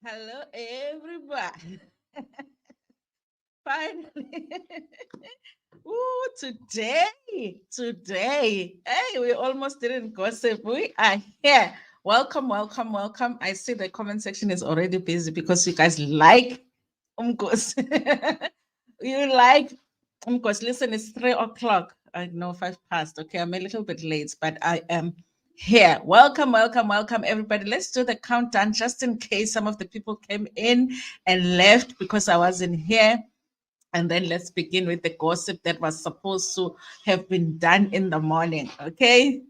Hello, everybody. Finally. Ooh, today. Hey, we almost didn't gossip. We are here. Welcome, welcome, welcome. I see the comment section is already busy because you guys like umkos. You like umkos. Listen, it's 3 o'clock. I know 5 past. Okay, I'm a little bit late, but I am here. Welcome, welcome, welcome, everybody. Let's do the countdown just in case some of the people came in and left because I wasn't here. And then let's begin with the gossip that was supposed to have been done in the morning. Okay.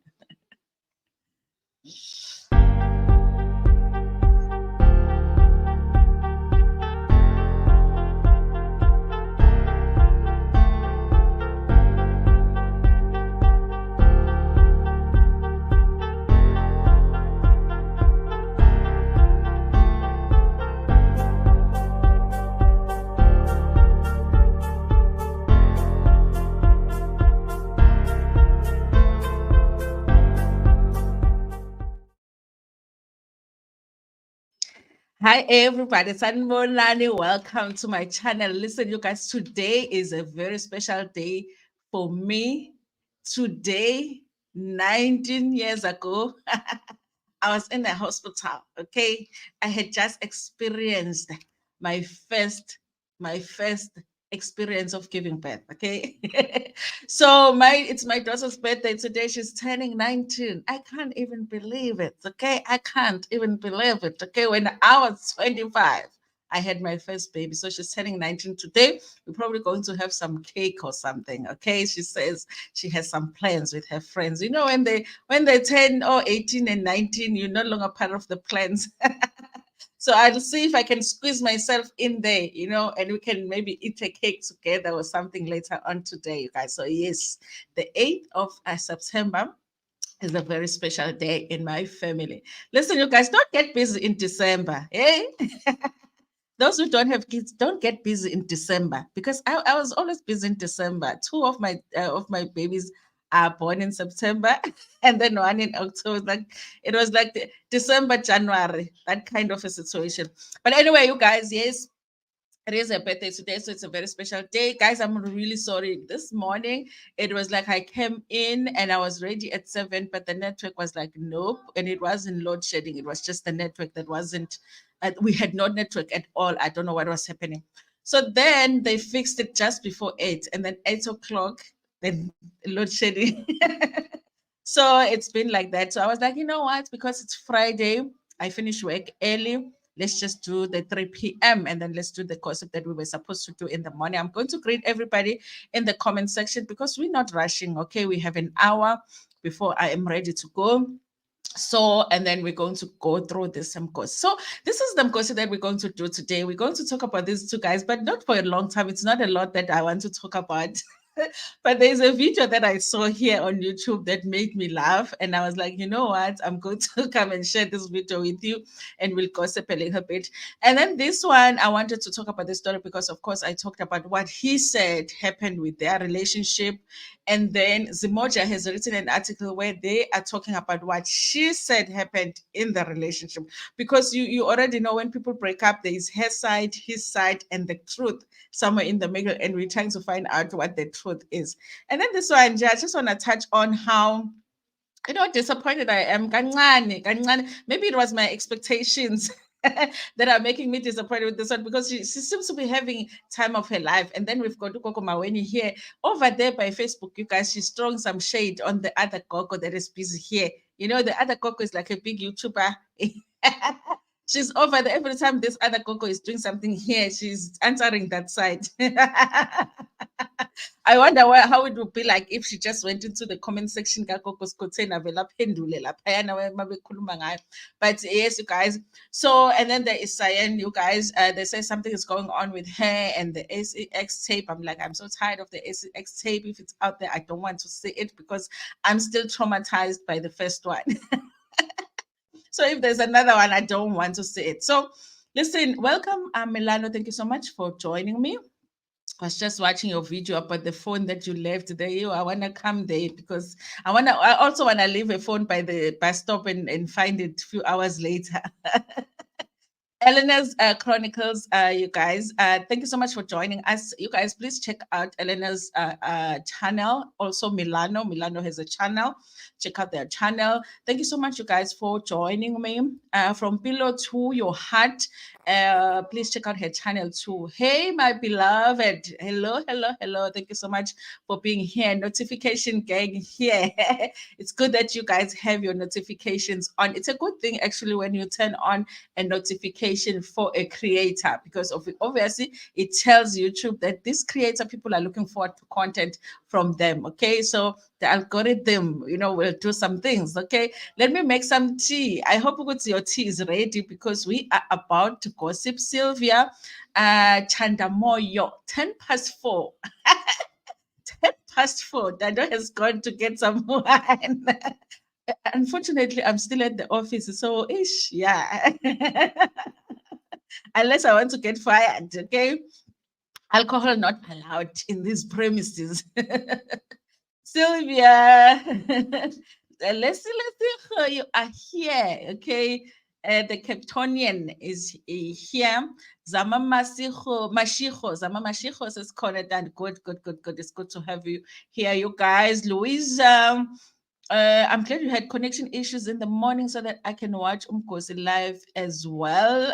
Hi, everybody. Sanibonani. Welcome to my channel. Listen, you guys, today is a very special day for me. Today, 19 years ago, I was in a hospital. Okay. I had just experienced my first, my first experience of giving birth. Okay. So it's my daughter's birthday today. She's turning 19. I can't even believe it. Okay. I can't even believe it. Okay. When I was 25, I had my first baby. So she's turning 19 today. We're probably going to have some cake or something. Okay. She says she has some plans with her friends. You know, when they turn 18 and 19, you're no longer part of the plans. So I'll see if I can squeeze myself in there, and we can maybe eat a cake together or something later on today, you guys. So yes, the 8th of September is a very special day in my family. Listen, you guys, don't get busy in December, eh? Those who don't have kids, don't get busy in December because I was always busy in December. Two of my babies are born in September, and then one in October. It was like December, January, that kind of a situation. But anyway, you guys, yes, it is a birthday today, so it's a very special day. Guys, I'm really sorry. This morning, it was like I came in and I was ready at 7, but the network was like, nope. And it wasn't load shedding. It was just the network that wasn't, we had no network at all. I don't know what was happening. So then they fixed it just before 8, and then 8 o'clock, then load shedding. So it's been like that. So I was like, you know what? Because it's Friday, I finish work early. Let's just do the 3 p.m. and then let's do the gossip that we were supposed to do in the morning. I'm going to greet everybody in the comment section because we're not rushing. Okay, we have an hour before I am ready to go. So, and then we're going to go through this some course. So, this is the course that we're going to do today. We're going to talk about these two guys, but not for a long time. It's not a lot that I want to talk about. But there's a video that I saw here on YouTube that made me laugh. And I was like, you know what? I'm going to come and share this video with you and we'll gossip a little bit. And then this one, I wanted to talk about the story because, of course, I talked about what he said happened with their relationship. And then Zimoja has written an article where they are talking about what she said happened in the relationship. Because you already know when people break up, there is her side, his side, and the truth somewhere in the middle. And we're trying to find out what the truth is. And then this one, I just want to touch on how disappointed I am. Kancane, kancane. Maybe it was my expectations that are making me disappointed with this one because she seems to be having time of her life. And then we've got Ukoko Maweni here. Over there by Facebook, you guys, she's throwing some shade on the other Coco that is busy here. You know, the other Coco is like a big YouTuber. She's over there. Every time this other Coco is doing something here, she's answering that side. I wonder how it would be like if she just went into the comment section. But yes, you guys. So, and then there is Cyan, you guys. They say something is going on with her and the ACX tape. I'm like, I'm so tired of the ACX tape. If it's out there, I don't want to see it because I'm still traumatized by the first one. So if there's another one, I don't want to see it. So listen, welcome, Milano. Thank you so much for joining me. I was just watching your video about the phone that you left there. I want to come there because I also want to leave a phone by the bus stop and find it a few hours later. Elena's Chronicles, you guys. Thank you so much for joining us. You guys, please check out Elena's channel. Also, Milano has a channel. Check out their channel. Thank you so much, you guys, for joining me. From Pillow to Your Heart. Please check out her channel too. Hey, my beloved. Hello, hello, hello. Thank you so much for being here. Notification gang here. It's good that you guys have your notifications on. It's a good thing actually when you turn on a notification for a creator, because of obviously it tells YouTube that this creator, people are looking forward to content from them. Okay, so the algorithm, will do some things. Okay, let me make some tea. I hope your tea is ready, because we are about to gossip. Sylvia, Chandamoyo, 10 past 4. 10 past 4. Dado has gone to get some wine. Unfortunately, I'm still at the office, so ish, yeah. Unless I want to get fired, okay? Alcohol not allowed in these premises. Sylvia, let's see, you are here, okay? The Capetonian is here. Zama Mashicho says, Conadan, good, good, good, good. It's good to have you here, you guys. Louisa, I'm glad you had connection issues in the morning so that I can watch Umkosi live as well.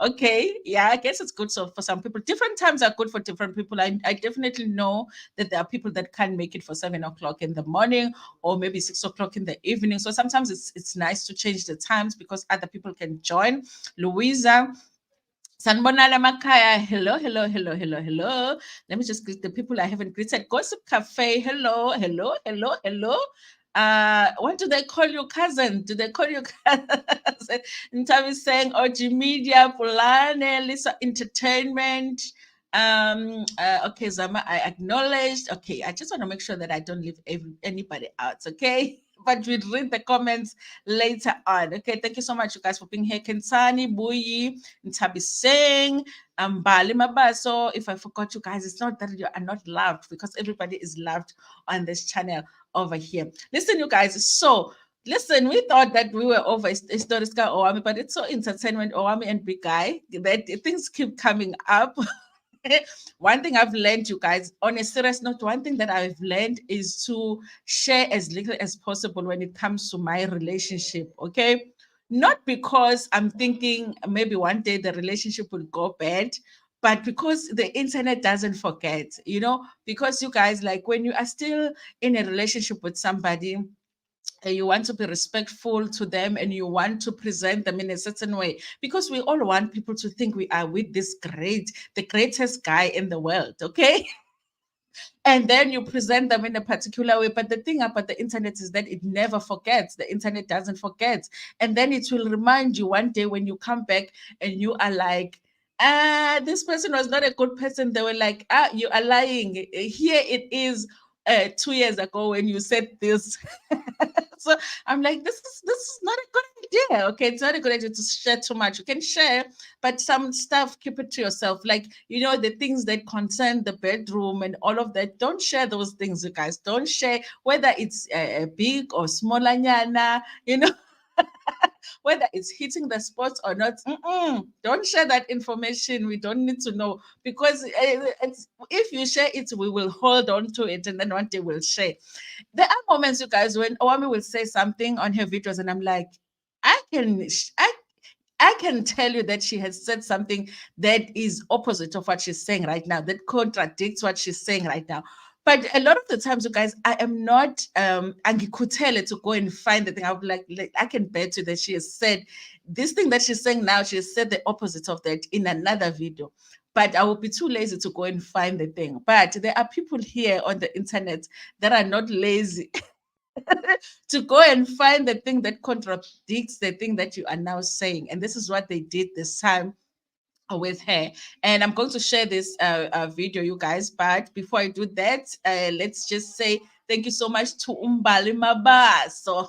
Okay, yeah, I guess it's good. So for some people, different times are good for different people. I definitely know that there are people that can't make it for 7 o'clock in the morning, or maybe 6 o'clock in the evening. So sometimes it's nice to change the times because other people can join. Louisa, Sanbonala Makaya, hello, hello, hello, hello, hello. Let me just greet the people I haven't greeted. Gossip Cafe, hello, hello, hello, hello. What do they call you, cousin? Do they call you cousin? Ntavi is saying OG Media, Pulane, Lisa Entertainment. Okay, Zama, I acknowledged. Okay, I just want to make sure that I don't leave anybody out, okay? But we'll read the comments later on. Okay, thank you so much, you guys, for being here. Kensani, Buyi, Ntabi Singh, Bali Mabaso. If I forgot you guys, it's not that you are not loved, because everybody is loved on this channel over here. Listen, you guys, so listen, we thought that we were over Historiska Owamie, but it's so entertainment, Owamie and Big Guy, that things keep coming up. One thing I've learned, you guys, on a serious note, one thing that I've learned is to share as little as possible when it comes to my relationship. Okay. Not because I'm thinking maybe one day the relationship will go bad, but because the internet doesn't forget, because you guys, like when you are still in a relationship with somebody, you want to be respectful to them and you want to present them in a certain way, because we all want people to think we are with the greatest guy in the world, okay? And then you present them in a particular way. But the thing about the internet is that it never forgets. The internet doesn't forget. And then it will remind you one day when you come back and you are like, this person was not a good person. They were like, you are lying. Here it is 2 years ago when you said this. So I'm like, this is not a good idea. Okay, it's not a good idea to share too much. You can share, but some stuff keep it to yourself. Like, the things that concern the bedroom and all of that. Don't share those things, you guys. Don't share whether it's big or smaller nyana, whether it's hitting the spots or not. Don't share that information. We don't need to know, because if you share it, we will hold on to it, and then one day we'll share. There are moments, you guys, when Owamie will say something on her videos, and I'm like, I can tell you that she has said something that is opposite of what she's saying right now, that contradicts what she's saying right now. But a lot of the times, you guys, I am not angikuthele to go and find the thing. I'll be like, I can bet you that she has said this thing that she's saying now, she has said the opposite of that in another video. But I will be too lazy to go and find the thing. But there are people here on the internet that are not lazy to go and find the thing that contradicts the thing that you are now saying. And this is what they did this time with her. And I'm going to share this video, you guys. But before I do that, let's just say thank you so much to Umbali Mabaso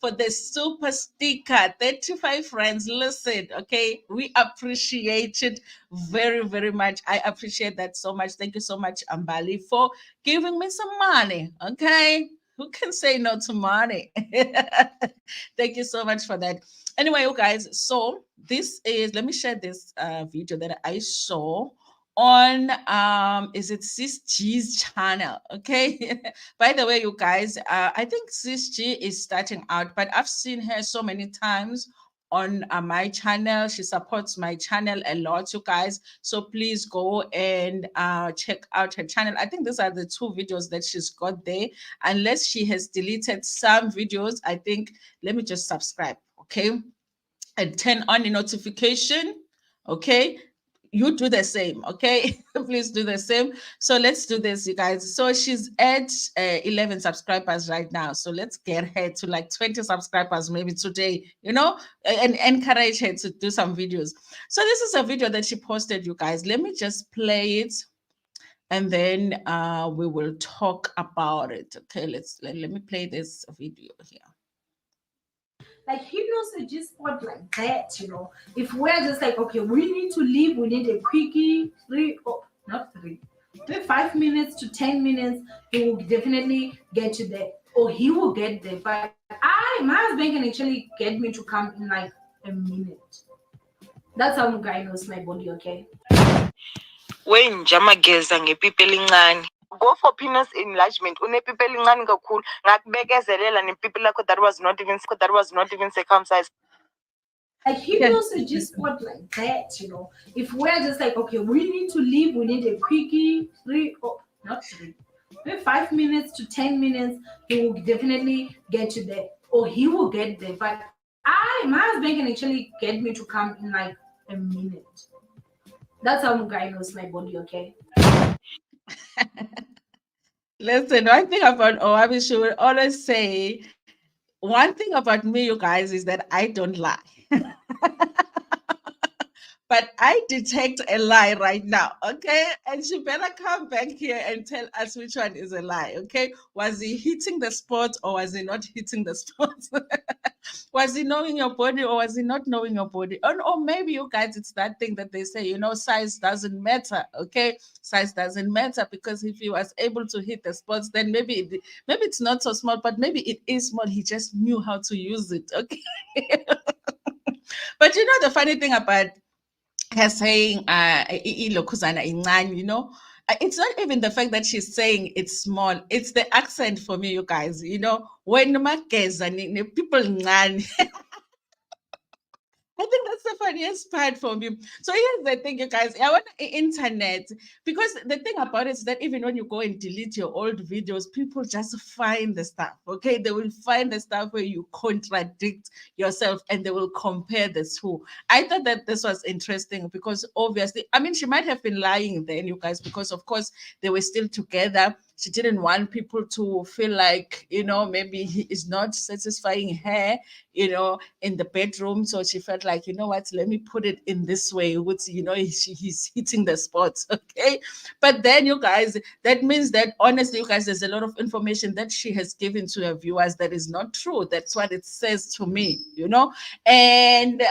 for the super sticker. 35 friends. Listen, okay, we appreciate it very, very much. I appreciate that so much. Thank you so much, Umbali, for giving me some money. Okay. Who can say no to money? Thank you so much for that. Anyway, you guys, so this is, let me share this video that I saw on is it Sis G's channel? Okay. By the way, you guys, I think Sis G is starting out, but I've seen her so many times on my channel. She supports my channel a lot, you guys. So please go and check out her channel. I think these are the 2 videos that she's got there. Unless she has deleted some videos, I think, let me just subscribe, okay? And turn on the notification, okay? You do the same, okay? Please do the same. So let's do this, you guys. So she's at 11 subscribers right now. So let's get her to like 20 subscribers maybe today, you know, and encourage her to do some videos. So this is a video that she posted, you guys. Let me just play it and then we will talk about it. Okay, let me play this video here. Like he knows the G spot like that, you know. If we're just like, okay, we need to leave, we need a quickie, 5 minutes to 10 minutes, he will definitely get you there, or he will get there. But my husband can actually get me to come in like a minute. That's how guy knows my body, okay? Wenjamageza ngepipi elincane. Go for penis enlargement. Unepipi elincane kakhulu. Ngakubekezelela nepipi lakho that was not even circumcised. Like he knows the G spot like that, you know. If we're just like, okay, we need to leave, we need a quickie, 5 minutes to 10 minutes, he will definitely get you there, or he will get there. But my husband can actually get me to come in like a minute. That's how guy knows my body, okay? Listen, one thing about Owamie, she will always say, one thing about me, you guys, is that I don't lie. But I detect a lie right now, okay? And she better come back here and tell us which one is a lie, okay? Was he hitting the spot or was he not hitting the spot? Was he knowing your body or was he not knowing your body? Or maybe, you guys, it's that thing that they say, you know, size doesn't matter, okay? Size doesn't matter, because if he was able to hit the spots, then maybe it's not so small, but maybe it is small. He just knew how to use it, okay? But you know the funny thing about her saying you know, it's not even the fact that she's saying it's small, it's the accent for me, you guys, you know, when people I think that's the funniest part for me. So here's the thing, you guys. I want the internet, because the thing about it is that even when you go and delete your old videos, people just find the stuff. Okay, they will find the stuff where you contradict yourself, and they will compare the two. I thought that this was interesting because obviously, I mean, she might have been lying then, you guys, because of course they were still together. She didn't want people to feel like, you know, maybe he is not satisfying her, you know, in the bedroom. So she felt like, you know what, let me put it in this way, which, you know, he's hitting the spots. Okay. But then, you guys, that means that honestly, you guys, there's a lot of information that she has given to her viewers that is not true. That's what it says to me, you know. And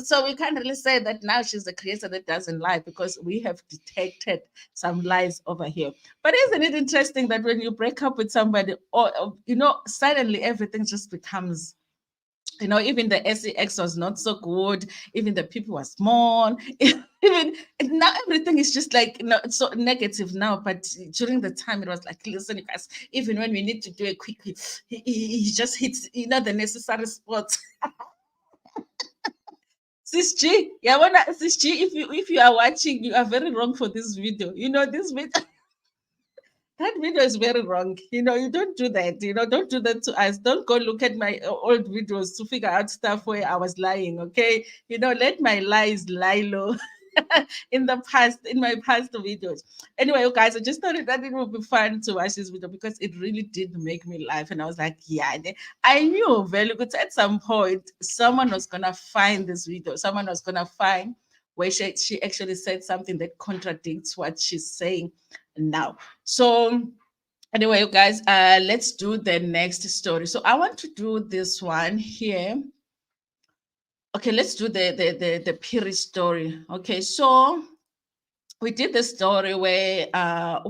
so we can't really say that now she's the creator that doesn't lie, because we have detected some lies over here. But isn't it interesting that when you break up with somebody, or you know, suddenly everything just becomes, you know, even the sex was not so good, even the people were small, even now everything is just like, you know, it's so negative now. But during the time it was like, listen, you guys, even when we need to do it quickly, he just hits, you know, the necessary spots. Sis G, yeah, Sis G, if you are watching, you are very wrong for this video. You know, this video, that video is very wrong. You know, you don't do that. You know, don't do that to us. Don't go look at my old videos to figure out stuff where I was lying. Okay, you know, let my lies lie low. In my past videos. Anyway, you guys, I just thought that it would be fun to watch this video because it really did make me laugh. And I was like, yeah, I knew very good at some point someone was gonna find this video. Someone was gonna find where she actually said something that contradicts what she's saying now. So anyway, you guys, let's do the next story. So I want to do this one here. Okay, let's do the Phiri story. Okay, so we did the story where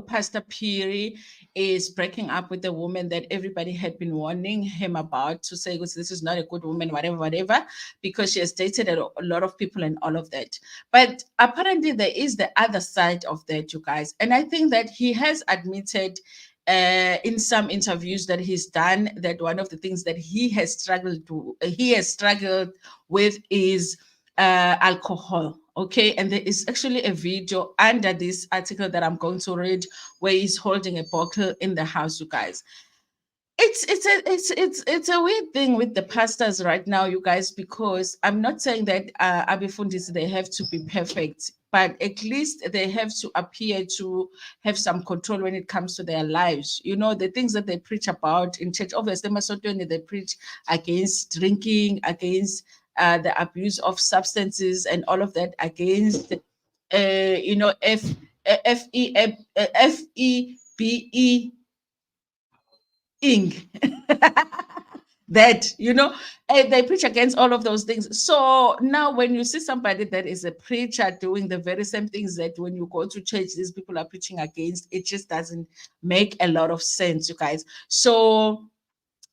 Pastor Phiri is breaking up with a woman that everybody had been warning him about, to say this is not a good woman, whatever, because she has dated a lot of people and all of that. But apparently there is the other side of that, you guys. And I think that he has admitted in some interviews that he's done that one of the things that he has struggled with is alcohol. Okay, and there is actually a video under this article that I'm going to read where he's holding a bottle in the house, you guys. It's a weird thing with the pastors right now, you guys, because I'm not saying that abifundis they have to be perfect, but at least they have to appear to have some control when it comes to their lives. You know, the things that they preach about in church. Obviously, they preach against drinking, against the abuse of substances, and all of that, against you know, FEBE ing. That, you know, they preach against all of those things. So now when you see somebody that is a preacher doing the very same things that when you go to church these people are preaching against, it just doesn't make a lot of sense, you guys. So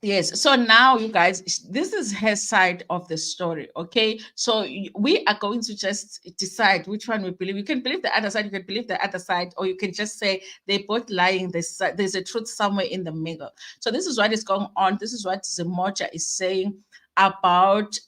yes, so now you guys, this is her side of the story, okay? So we are going to just decide which one we believe. You can believe the other side, you can believe the other side, or you can just say they're both lying. There's a truth somewhere in the middle. So this is what is going on. This is what Zemoja is saying about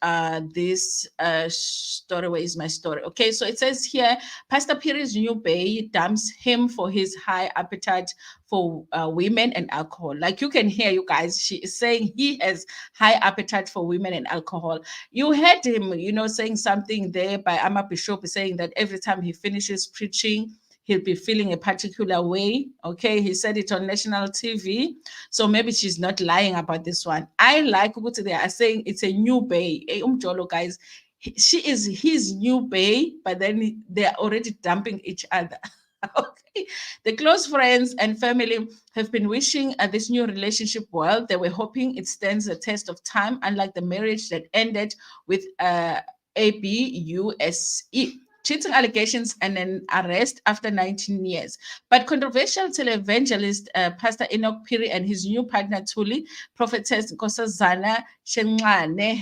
this story. Where is my story? Okay, so it says here, Pastor Phiri's new bae dumps him for his high appetite for women and alcohol. Like you can hear, you guys, she is saying he has high appetite for women and alcohol. You heard him, you know, saying something there by Ama Bishop, saying that every time he finishes preaching, he'll be feeling a particular way. Okay, he said it on national TV. So maybe she's not lying about this one. I like what they are saying. It's a new bay. Umjolo, guys. She is his new bay, but then they are already dumping each other. Okay. The close friends and family have been wishing this new relationship well. They were hoping it stands the test of time, unlike the marriage that ended with ABUSE. Cheating allegations and an arrest after 19 years. But controversial televangelist Pastor Enoch Phiri and his new partner Thuli, prophetess Nkosazana Shenxane,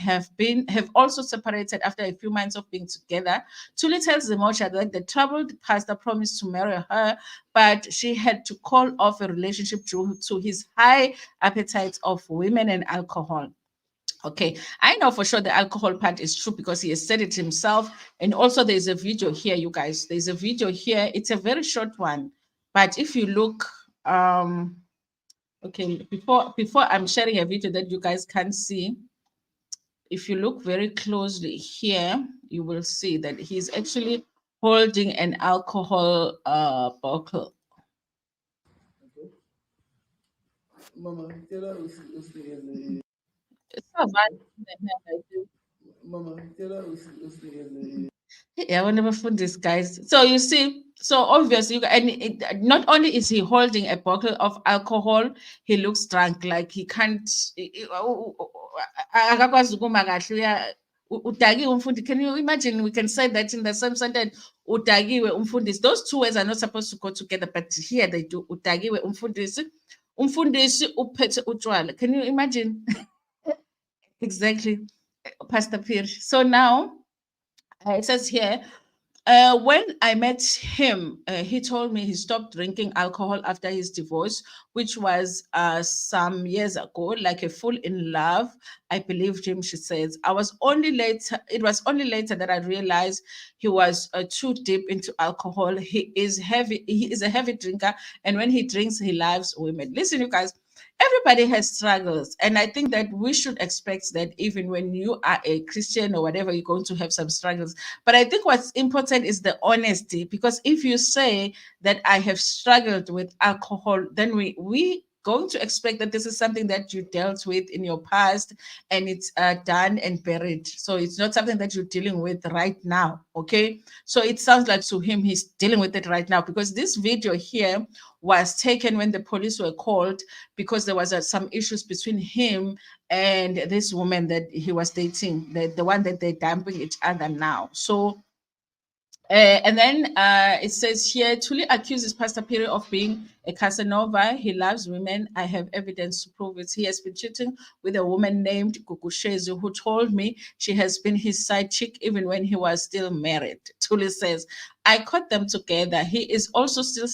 have also separated after a few months of being together. Thuli tells Zemoja that the troubled pastor promised to marry her, but she had to call off a relationship due to his high appetite of women and alcohol. Okay, I know for sure the alcohol part is true because he has said it himself. And also, there's a video here, you guys. There's a video here. It's a very short one, but if you look, okay, before I'm sharing a video that you guys can see, if you look very closely here, you will see that he's actually holding an alcohol bottle. Mama, tell her yeah, I never found this, guys. So you see, so obviously, not only is he holding a bottle of alcohol, he looks drunk, like he can't. Akakwazi ukuma kahle, udakiwe umfundi. Can you imagine? We can say that in the same sentence. Udakiwe umfundisi. Those two words are not supposed to go together, but here they do. Udakiwe umfundisi. Umfundisi uphethe utshwala. Can you imagine? Exactly, Pastor Phiri. So now it says here, when I met him, he told me he stopped drinking alcohol after his divorce, which was some years ago, like a fool in love. I believed him, she says. It was only later that I realized he was too deep into alcohol. He is a heavy drinker, and when he drinks, he loves women. Listen, you guys, everybody has struggles, and I think that we should expect that even when you are a Christian or whatever, you're going to have some struggles. But I think what's important is the honesty, because if you say that I have struggled with alcohol, then we going to expect that this is something that you dealt with in your past and it's done and buried. So it's not something that you're dealing with right now. Okay, so it sounds like to him he's dealing with it right now, because this video here was taken when the police were called because there was some issues between him and this woman that he was dating, the one that they're dumping each other now. So And then it says here, Tuli accuses Pastor Phiri of being a Casanova. He loves women. I have evidence to prove it. He has been cheating with a woman named Gugushezi, who told me she has been his side chick even when he was still married. Tuli says, I caught them together. He is also still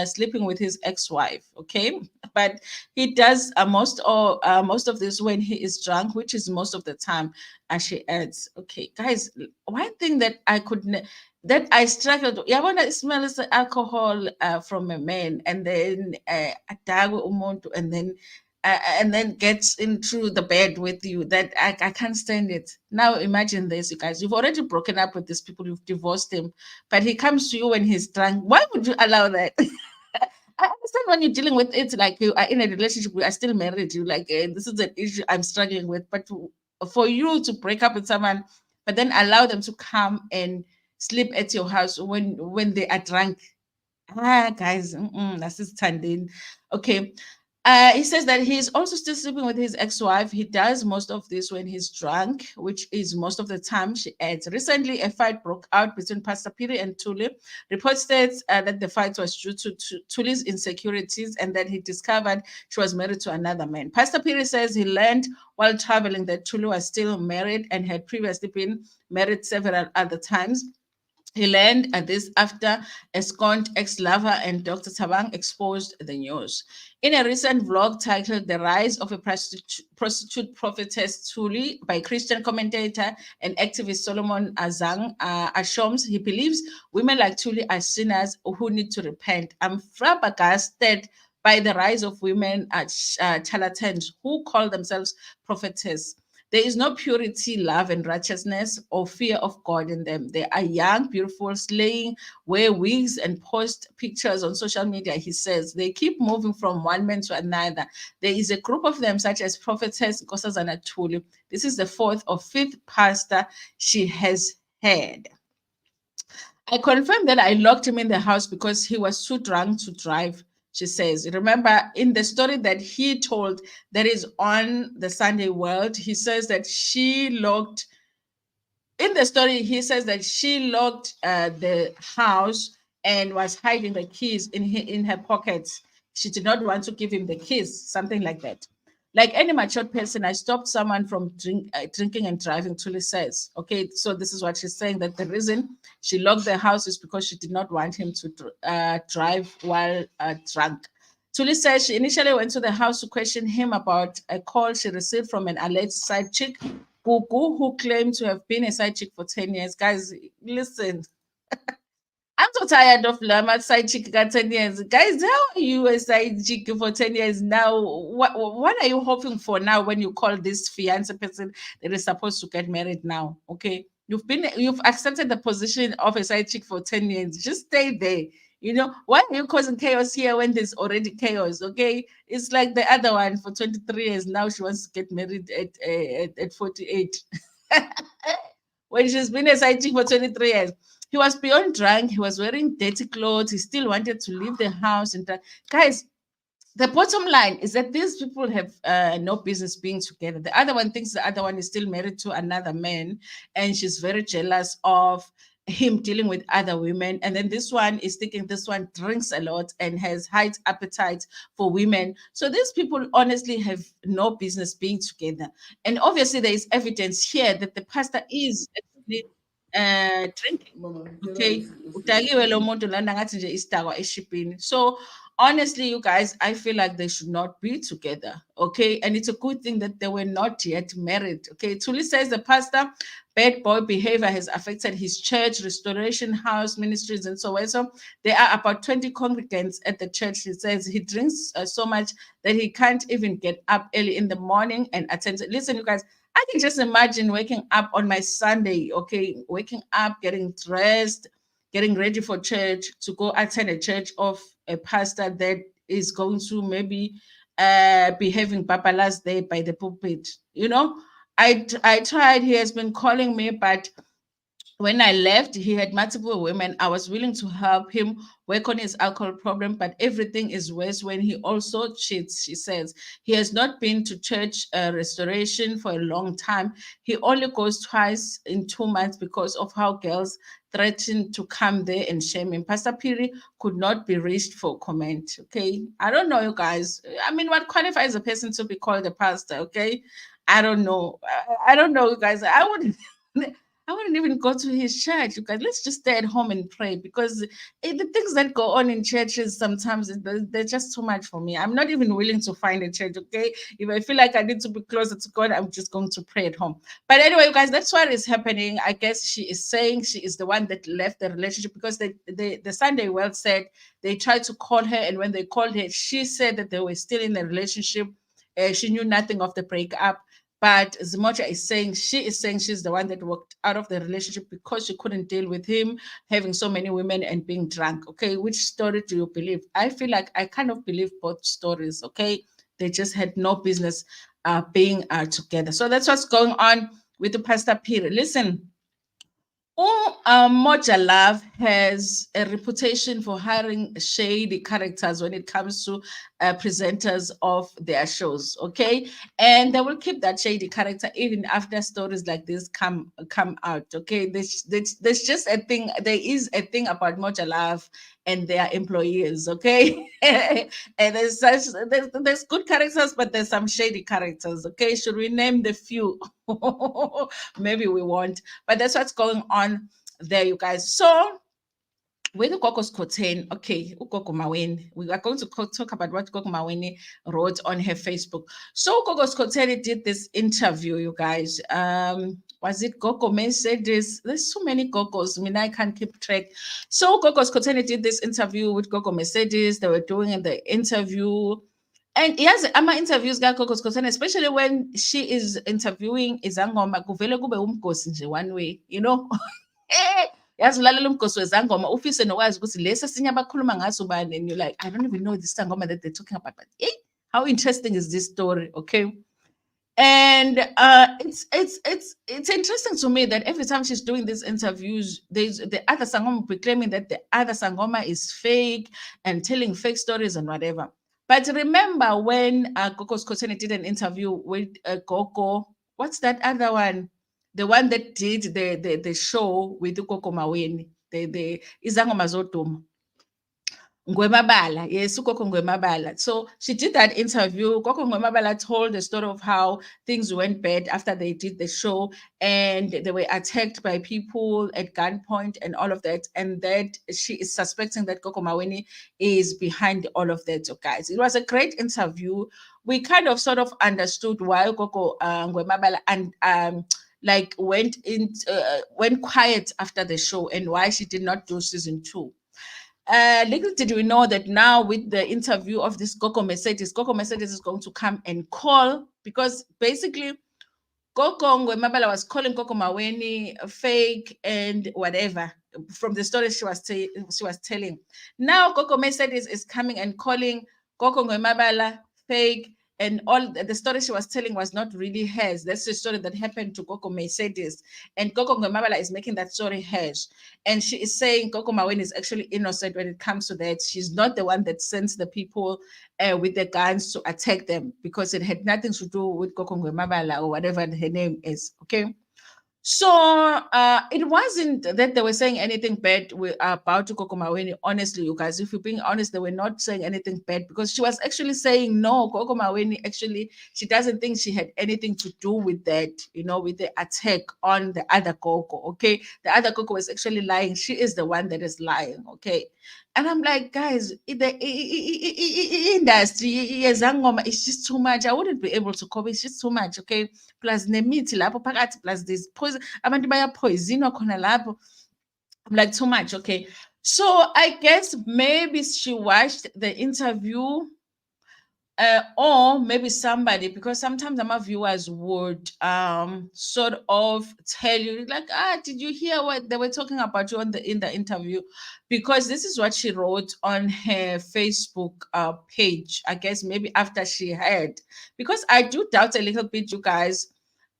sleeping with his ex-wife. Okay, but he does most of this when he is drunk, which is most of the time. As she adds, okay, guys, one thing that I could that I struggled. Yeah, when I smell is the alcohol from a man, and then adago umuntu, and then gets into the bed with you. That I can't stand it. Now imagine this, you guys. You've already broken up with these people. You've divorced him, but he comes to you when he's drunk. Why would you allow that? I understand when you're dealing with it, like you are in a relationship, we are still married. You like this is an issue I'm struggling with, but for you to break up with someone, but then allow them to come and sleep at your house when they are drunk. Ah, guys, that's his standing. Okay. He says that he's also still sleeping with his ex-wife. He does most of this when he's drunk, which is most of the time, she adds. Recently, a fight broke out between Pastor Phiri and Tuli. Reports states that the fight was due to Tuli's insecurities and that he discovered she was married to another man. Pastor Phiri says he learned while traveling that Tuli was still married and had previously been married several other times. He learned this after a scorned ex-lover and Dr. Tabang exposed the news. In a recent vlog titled The Rise of a Prostitute Prophetess Tuli by Christian commentator and activist Solomon Azang Ashoms, he believes women like Tuli are sinners who need to repent. I'm flabbergasted by the rise of women charlatans who call themselves prophetess. There is no purity, love, and righteousness or fear of God in them. They are young, beautiful, slaying, wear wigs, and post pictures on social media. He says they keep moving from one man to another. There is a group of them, such as Prophetess Nkosazana Tuli. This is the fourth or fifth pastor she has had. I confirmed that I locked him in the house because he was too drunk to drive, she says. Remember, in the story that he told that is on the Sunday World, he says that she locked, in the story, he says that she locked the house and was hiding the keys in her pockets. She did not want to give him the keys, something like that. Like any matured person, I stopped someone from drinking and driving, Tuli says. Okay, so this is what she's saying, that the reason she locked the house is because she did not want him to drive while drunk. Tuli says she initially went to the house to question him about a call she received from an alleged side chick, Gugu, who claimed to have been a side chick for 10 years. Guys, listen, I'm so tired of Lama side chick got 10 years. Guys, how are you a side chick for 10 years now? What are you hoping for now when you call this fiance person that is supposed to get married now? Okay. You've accepted the position of a side chick for 10 years. Just stay there. You know, why are you causing chaos here when there's already chaos? Okay. It's like the other one for 23 years. Now she wants to get married at 48. When she's been a side chick for 23 years. He was beyond drunk. He was wearing dirty clothes. He still wanted to leave the house. And guys, the bottom line is that these people have no business being together. The other one thinks the other one is still married to another man, and she's very jealous of him dealing with other women. And then this one is thinking this one drinks a lot and has high appetite for women. So these people honestly have no business being together. And obviously, there is evidence here that the pastor is actually drinking. Okay, udakiwe lo muntu lana ngathi nje isidakwa eshipini. So honestly, you guys, I feel like they should not be together. Okay, and it's a good thing that they were not yet married. Okay, Tuli says the pastor bad boy behavior has affected his church, restoration house ministries, and so on. So there are about 20 congregants at the church. He says he drinks so much that he can't even get up early in the morning and attend. Listen, you guys, I can just imagine waking up on my Sunday, okay, waking up, getting dressed, getting ready for church to go attend a church of a pastor that is going to maybe be having papalas there by the pulpit. You know, I tried. He has been calling me, but When I left, he had multiple women. I was willing to help him work on his alcohol problem, but everything is worse when he also cheats, she says. He has not been to church restoration for a long time. He only goes twice in 2 months because of how girls threaten to come there and shame him. Pastor Phiri could not be reached for comment. Okay. I don't know, you guys. I mean, what qualifies a person to be called a pastor? Okay. I don't know. I don't know, you guys. I wouldn't. I wouldn't even go to his church. You guys, let's just stay at home and pray because the things that go on in churches sometimes they're just too much for me. I'm not even willing to find a church. Okay, if I feel like I need to be closer to God, I'm just going to pray at home. But anyway, you guys, that's what is happening. I guess she is saying she is the one that left the relationship because the Sunday World said they tried to call her, and when they called her, she said that they were still in the relationship. She knew nothing of the breakup. But Zimocha is saying she's the one that walked out of the relationship because she couldn't deal with him having so many women and being drunk. Okay, which story do you believe? I feel like I kind of believe both stories. Okay, they just had no business being together. So that's what's going on with the Pastor Phiri. Listen, Moja Love has a reputation for hiring shady characters when it comes to presenters of their shows, okay? And they will keep that shady character even after stories like this come out, okay? There's just a thing, there is a thing about Moja Love and their employees, okay? And there's good characters, but there's some shady characters, okay? Should we name the few? Maybe we won't, but that's what's going on there, you guys. So with Ugogo's Koten, okay, Ugogo Maweni, we are going to talk about what Ugogo Maweni wrote on her Facebook. So Ugogo's Koten did this interview, you guys. Was it Gogo May said this? There's so many Gogos. I mean, I can't keep track. So Gogo's Koten did this interview with Gogo Mercedes. They were doing the interview. And yes, ama interviews kaGogo Skhosana, especially when she is interviewing izangoma, kuvele kube umgosi nje one way, you know. Yazi ulalela umgosi wezangoma ufise nokwazi ukuthi lesi esinye abakhuluma ngaso bani, and you're like, I don't even know this sangoma that they're talking about, but hey, how interesting is this story, okay? And it's interesting to me that every time she's doing these interviews, there's the other sangoma be claiming that the other sangoma is fake and telling fake stories and whatever. But remember when Gogo Skhosana did an interview with Gogo, what's that other one? The one that did the show with Gogo Maweni, the Izangoma Zoduma. Ngwemabala, yes, uGogo Ngwemabala. So she did that interview. Gogo Ngwemabala told the story of how things went bad after they did the show and they were attacked by people at gunpoint and all of that. And that she is suspecting that Gogo Maweni is behind all of that. So guys, it was a great interview. We kind of sort of understood why Gogo Ngwemabala and like went quiet after the show and why she did not do season 2. Little did we know that now with the interview of this Gogo Mercedes is going to come and call, because basically Gogo Ngwemabala was calling Gogo Maweni fake and whatever from the story she was telling. Now Gogo Mercedes is coming and calling Gogo Ngwemabala fake, and all the story she was telling was not really hers. That's the story that happened to Gogo Mercedes, and Gogo Ngwemabala is making that story hers. And she is saying Gogo Maweni is actually innocent when it comes to that. She's not the one that sends the people with the guns to attack them, because it had nothing to do with Gogo Ngwemabala or whatever her name is. Okay. So it wasn't that they were saying anything bad about Gogo Maweni. Honestly, you guys, if you're being honest, they were not saying anything bad, because she was actually saying no, Gogo Maweni actually, she doesn't think she had anything to do with that, you know, with the attack on the other Gogo. Okay, the other Gogo was actually lying. She is the one that is lying. Okay. And I'm like, guys, the industry yezangoma is just too much. I wouldn't be able to cope. It's just too much. Okay. Plus nemithi lapho phakathi, plus this poison, abantu bayapoisonwa khona lapho. I'm like, too much. Okay. So I guess maybe she watched the interview, or maybe somebody, because sometimes my viewers would sort of tell you like, did you hear what they were talking about you in the interview? Because this is what she wrote on her Facebook page, I guess maybe after she heard, because I do doubt a little bit, you guys,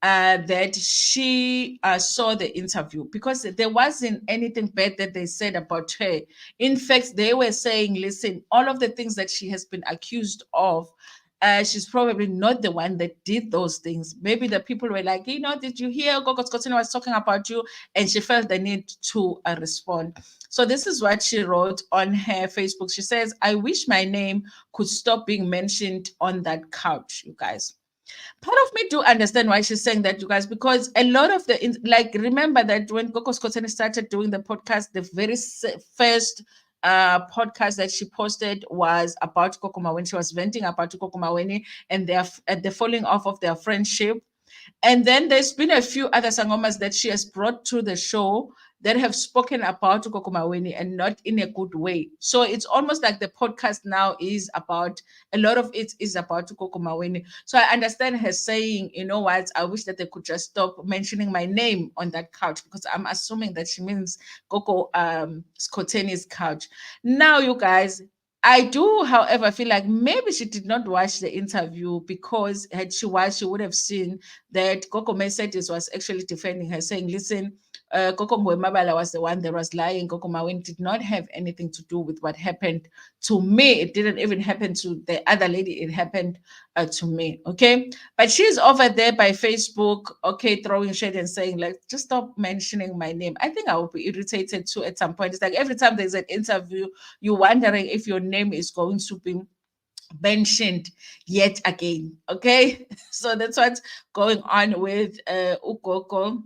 that she saw the interview, because there wasn't anything bad that they said about her. In fact, they were saying, listen, all of the things that she has been accused of, she's probably not the one that did those things. Maybe the people were like, did you hear Gogo Scotsina was talking about you? And she felt the need to respond. So this is what she wrote on her Facebook. She says, I wish my name could stop being mentioned on that couch, you guys. Part of me do understand why she's saying that, you guys, because a lot of remember that when Coco Scotsani started doing the podcast, the very first podcast that she posted was about Coco Maweni. She was venting about Coco Maweni and the falling off of their friendship. And then there's been a few other sangomas that she has brought to the show that have spoken about Koko Maweni and not in a good way. So it's almost like the podcast now is about, a lot of it is about Koko Maweni. So I understand her saying, you know what, I wish that they could just stop mentioning my name on that couch, because I'm assuming that she means Koko Scotsani's couch. Now, you guys, I do, however, feel like maybe she did not watch the interview, because had she watched, she would have seen that Coco Mercedes was actually defending her, saying, listen, Coco Mabala was the one that was lying. Coco Maweni did not have anything to do with what happened to me. It didn't even happen to the other lady. It happened to me, okay? But she's over there by Facebook, okay, throwing shade and saying, like, just stop mentioning my name. I think I will be irritated too at some point. It's like every time there's an interview, you're wondering if your name is going to be mentioned yet again, okay? So that's what's going on with Ugogo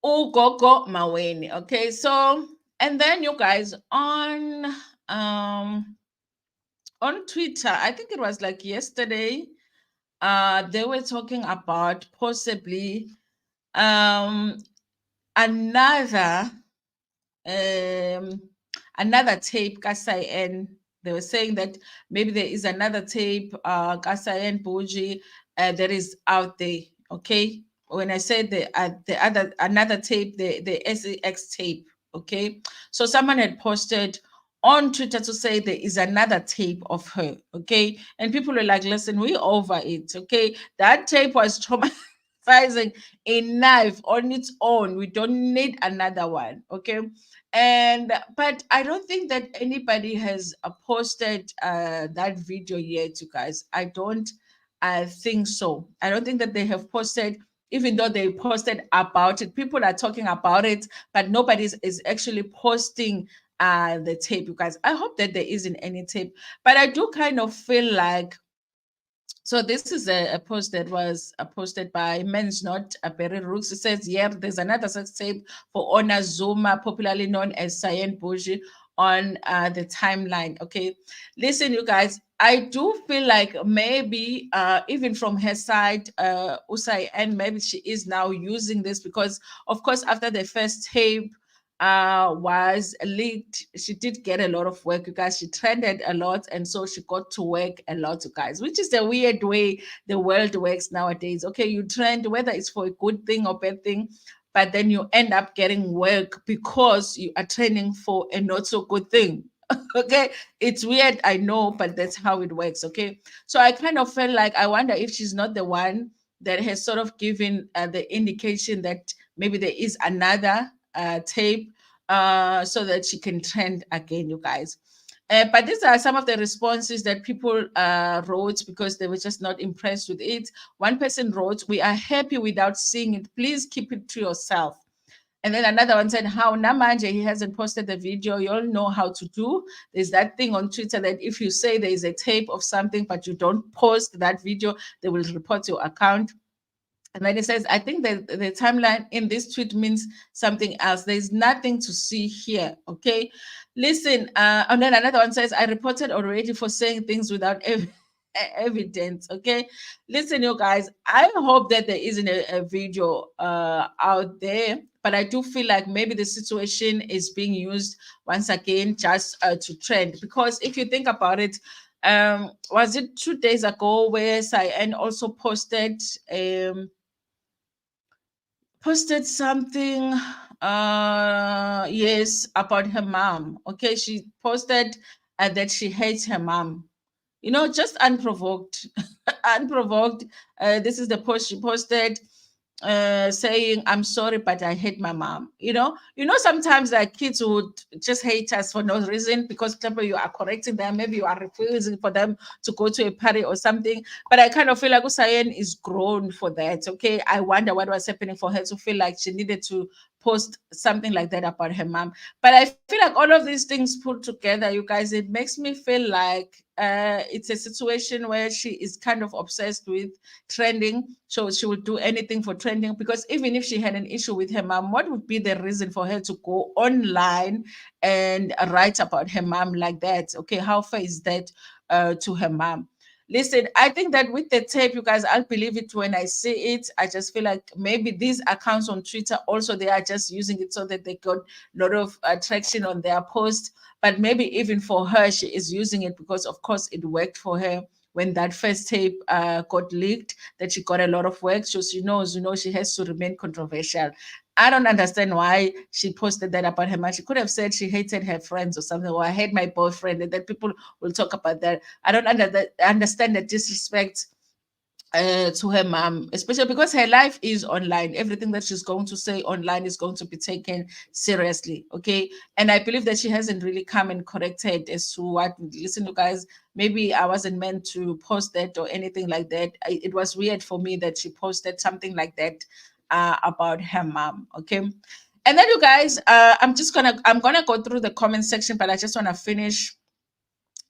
Maweni, okay? So, and then you guys on Twitter, I think it was like yesterday, they were talking about possibly another tape Cyan. They were saying that maybe there is another tape Cyan Buji that is out there, okay? When I said another tape, the SEX tape, okay? So someone had posted on Twitter to say there is another tape of her, okay? And people were like, listen, we over it, okay? That tape was traumatizing enough on its own. We don't need another one, okay? But I don't think that anybody has posted that video yet, you guys. I don't think so. I don't think that they have posted, even though they posted about it. People are talking about it, but nobody is actually posting the tape, you guys. I hope that there isn't any tape, but I do kind of feel like, so this is a post that was posted by Men's Not Perry Rooks. It says, yeah, there's another sex tape for Ona Zuma, popularly known as Cyan Buji, on the timeline. Okay, listen, you guys, I do feel like maybe even from her side, Usai, and maybe she is now using this because, of course, after the first tape was leaked, she did get a lot of work, you guys. She trended a lot, and so she got to work a lot, you guys, which is the weird way the world works nowadays. Okay, you trend, whether it's for a good thing or bad thing, but then you end up getting work because you are training for a not so good thing. Okay, it's weird, I know, but that's how it works. Okay, so I kind of felt like, I wonder if she's not the one that has sort of given the indication that maybe there is another tape so that she can trend again, you guys. But these are some of the responses that people wrote because they were just not impressed with it. One person wrote, we are happy without seeing it. Please keep it to yourself. And then another one said, how Namanje, he hasn't posted the video. You all know how to do. There's that thing on Twitter that if you say there is a tape of something, but you don't post that video, they will report your account. And then it says, I think that the timeline in this tweet means something else. There's nothing to see here. Okay. Listen, and then another one says, I reported already for saying things without evidence. Okay. Listen, you guys, I hope that there isn't a video out there, but I do feel like maybe the situation is being used once again just to trend. Because if you think about it, was it 2 days ago where Cyan also posted something yes, about her mom. Okay, she posted that she hates her mom. just unprovoked. Unprovoked. This is the post she posted, saying, "I'm sorry, but I hate my mom." Sometimes like kids would just hate us for no reason because example, you are correcting them, maybe you are refusing for them to go to a party or something. But I kind of feel like Cyan is grown for that. Okay, I wonder what was happening for her to feel like she needed to post something like that about her mom. But I feel like all of these things put together, you guys, it makes me feel like it's a situation where she is kind of obsessed with trending. So she would do anything for trending because even if she had an issue with her mom, what would be the reason for her to go online and write about her mom like that? Okay, how fair is that to her mom? Listen, I think that with the tape, you guys, I'll believe it when I see it. I just feel like maybe these accounts on Twitter also they are just using it so that they got a lot of traction on their post. But maybe even for her, she is using it because, of course, it worked for her when that first tape got leaked. That she got a lot of work, so she knows, she has to remain controversial. I don't understand why she posted that about her mom. She could have said she hated her friends or something, or I hate my boyfriend, and then people will talk about that. I don't understand the disrespect to her mom, especially because her life is online. Everything that she's going to say online is going to be taken seriously. Okay. And I believe that she hasn't really come and corrected as to what, listen, you guys, maybe I wasn't meant to post that or anything like that. It was weird for me that she posted something like that about her mom. Okay. And then you guys, I'm gonna go through the comment section, but I just want to finish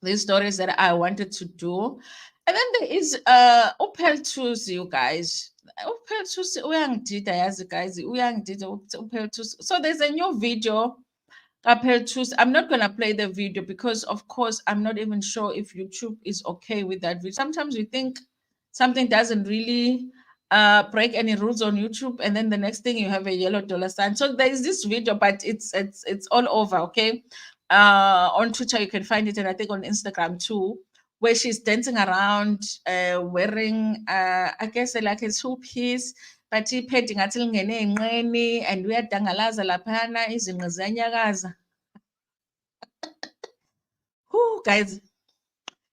these stories that I wanted to do. And then there is Thusi, you guys. Thusi uyangidida yazi guys, uyangidida Thusi. So there's a new video Thusi. I'm not gonna play the video because of course I'm not even sure if YouTube is okay with that video. Sometimes we think something doesn't really break any rules on YouTube, and then the next thing you have a yellow dollar sign. So there is this video, but it's all over, okay? On Twitter you can find it, and I think on Instagram too, where she's dancing around wearing I guess like a two-piece, but iphethe ngathi lingene enqeni and uyadangalaza laphana izinqe ziyanyakaza. Whoo, guys,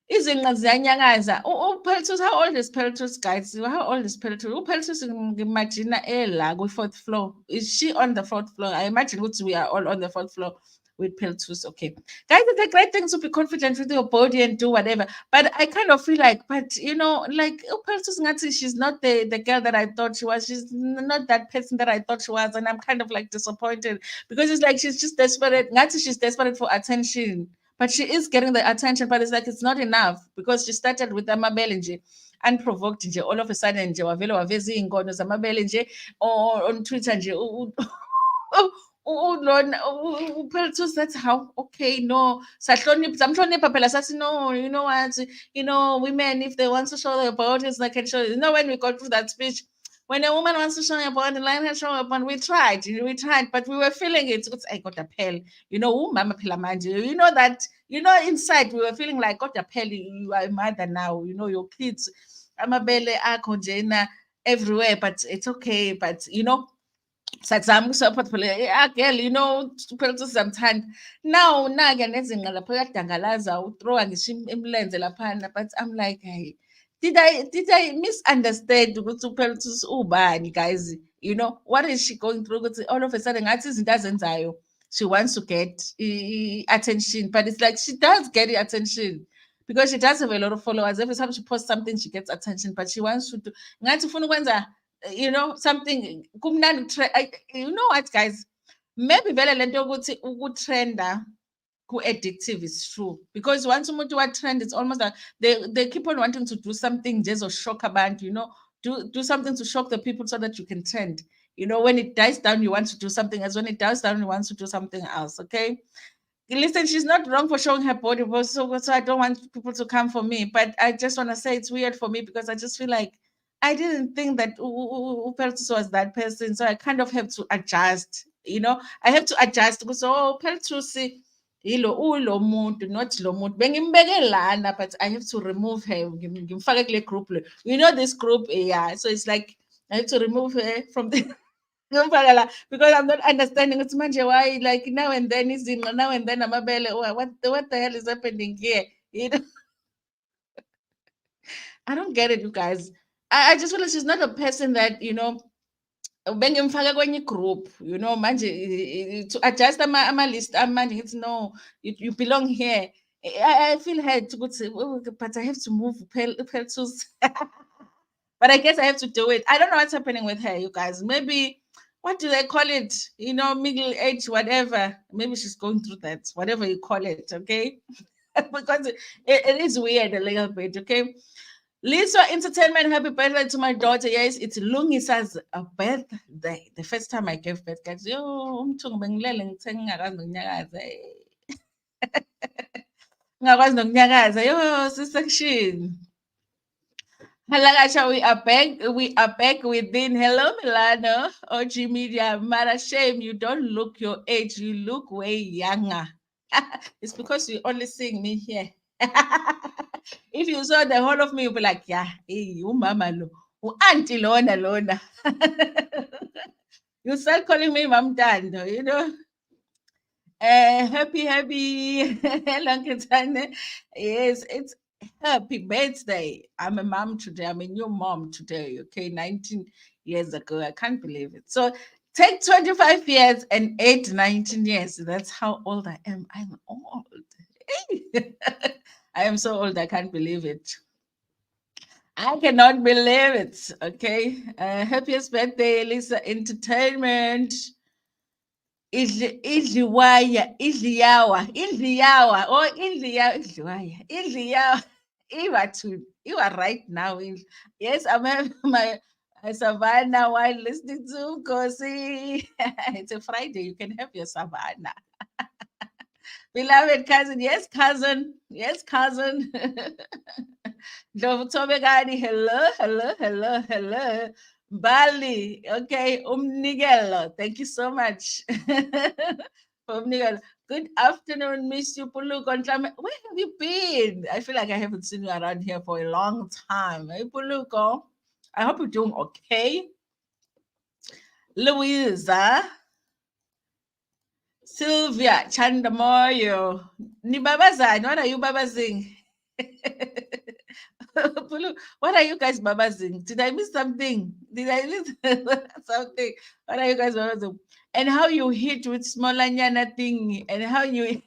izinqa ziyanyakaza. UPeltus, how old is Peltus, guys? How old is Peltus? UPeltus ngimagina ela kwi-fourth floor. Is she on the fourth floor? I imagine we are all on the fourth floor with Peltus. Okay. Guys, it's a great thing to be confident with your body and do whatever. But I kind of feel like, like Peltus Ngati, she's not the girl that I thought she was. She's not that person that I thought she was. And I'm kind of like disappointed because it's like she's just desperate. Ngati, she's desperate for attention. But she is getting the attention, but it's like it's not enough because she started with amabele nje, unprovoked nje, all of a sudden nje wavele waveza iy'ngono zamabele nje on Twitter nje lona uPeltus, that's how, okay, no, samhlonipha phela sathi no, you know what, women, if they want to show their bodies, they can show. When we got through that speech, when a woman wants to show her body, let her show her body. We tried, but we were feeling it. I got a pale, mama phela manje. That, inside we were feeling like, got a pale, you are a mother now, your kids, amabele akho njena everywhere, but it's okay, but sakuzama ukusupport phela girl, Peltus samthanda. Now na-ke nezinqa lapho uyadangalaza uthrowa ngisho imilenze laphana, but I'm like, hey, did I misunderstand ukuthi uPeltus ubani, guys? What is she going through ukuthi all of a sudden ngathi izinto azenzayo she wants to get attention, but it's like she does get attention because she does have a lot of followers. Every time she posts something she gets attention, but she wants to do ngathi ufuna ukwenza something kumnandi. You know what, guys, maybe vele lento yokuthi ukutrenda ku-addictive is true because once umuntu wa-trend, it's almost like they keep on wanting to do something just to shock abantu, do something to shock the people so that you can trend. When it dies down you want to do something else, when it dies down you want to do something else. Okay, listen, she's not wrong for showing her body, so I don't want people to come for me, but I just want to say it's weird for me because I just feel like I didn't think that Peltus was that person, so I kind of have to adjust. I have to adjust because Peltus ulo muntu, not lo muntu. Bengimbeke lana, but I have to remove her. Ngimfake kule group le. This group, yeah. So it's like I have to remove her from the because I'm not understanding. It's manje why, like now and then is now and then amabele. What the hell is happening here? I don't get it, you guys. I just feel like she's not a person that, bengimfaka kwenye group, manje to adjust ama-list manje ngithi no, you belong here. I feel hurt ukuthi, "Oh, but I have to move Thusi." But I guess I have to do it. I don't know what's happening with her, you guys. Maybe, what do they call it? Middle age, whatever. Maybe she's going through that, whatever you call it, okay? Because it is weird a little bit, okay? Lisa Entertainment, happy birthday to my daughter. Yes, it's Lungisa's birthday. The first time I gave birth, guys. Yo, umthungu bengilele ngithe ngingakwazi nokunyakaza. Ngingakwazi nokunyakaza. Yo, C-section. Halakasha, we are back within. Hello, Milano. OG Media. Mara, shame you don't look your age. You look way younger. It's because you only seeing me here. If you saw the whole of me, you'll be like, yeah, hey, mama lo, auntie lona. You start calling me Mam Dando, happy Lankatane. Yes, it's happy birthday. I'm a mom today. I'm a new mom today. Okay, 19 years ago. I can't believe it. So take 25 years and 19 years. That's how old I am. I'm old. I am so old. I can't believe it. I cannot believe it. Okay. Happiest birthday, Lisa Entertainment. Idliwaya, You are right now. Yes, I'm my Savannah while listening to Kosi. It's a Friday. You can have your Savannah. Beloved cousin. Yes, cousin. Yes, cousin. Tobegani, hello. Bali, okay, Umnigelo, thank you so much. Umnigelo. Good afternoon, Miss Pulu. Where have you been? I feel like I haven't seen you around here for a long time. Hey, Puluko, I hope you're doing okay. Louisa, Sylvia, Chandamoyo, ni babazani, what are you babazing? What are you guys babazing? Did I miss something? Did I miss something? What are you guys babazing? And how you hit with smolanyana thing, and how do you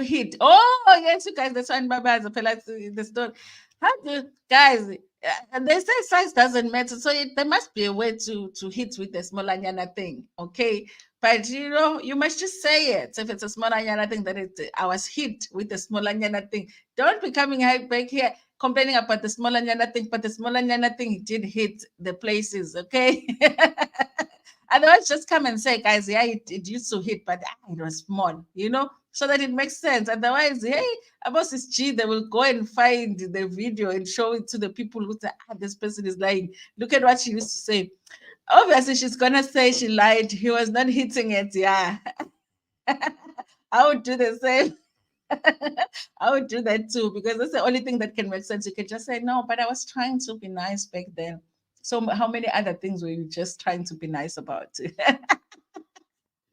hit? Oh yes, you guys, that's one babaz the story. How do guys? They say size doesn't matter, so there must be a way to hit with the smolanyana thing, okay? But you must just say it. If it's a small anyana thing, that I was hit with the small anyana thing. Don't be coming back here complaining about the small anyana thing, but the small anyana thing did hit the places, okay? Otherwise, just come and say, guys, yeah, it used to hit, but it was small, so that it makes sense. Otherwise, hey, about this G, they will go and find the video and show it to the people who say, this person is lying. Look at what she used to say. Obviously, she's gonna say she lied. He was not hitting it. Yeah, I would do the same. I would do that too, because that's the only thing that can make sense. You can just say no, but I was trying to be nice back then. So how many other things were you just trying to be nice about?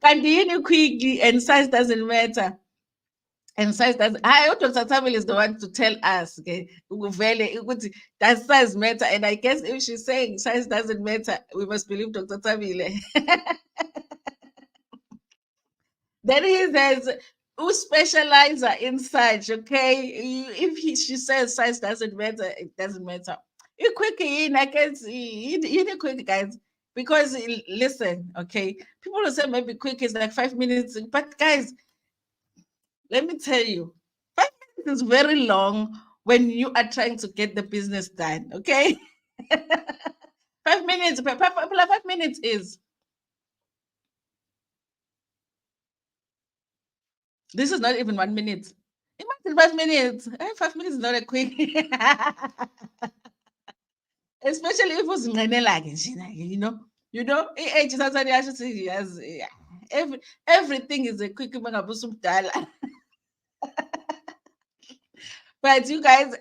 Continue quickly, and size doesn't matter. And size does. Dr. Tamil is the one to tell us, okay, does size matter? And I guess if she's saying size doesn't matter, we must believe Dr. Tamil. Then he says, who specializes in such, okay? If she says size doesn't matter, it doesn't matter. You quickly, I guess, you quick, guys. Because listen, okay, people will say maybe quick is like 5 minutes, but guys, let me tell you, 5 minutes is very long when you are trying to get the business done, okay? 5 minutes, 5 minutes is. This is not even 1 minute. Imagine 5 minutes. 5 minutes is not a quick. Especially if it was everything is a quick. But you guys,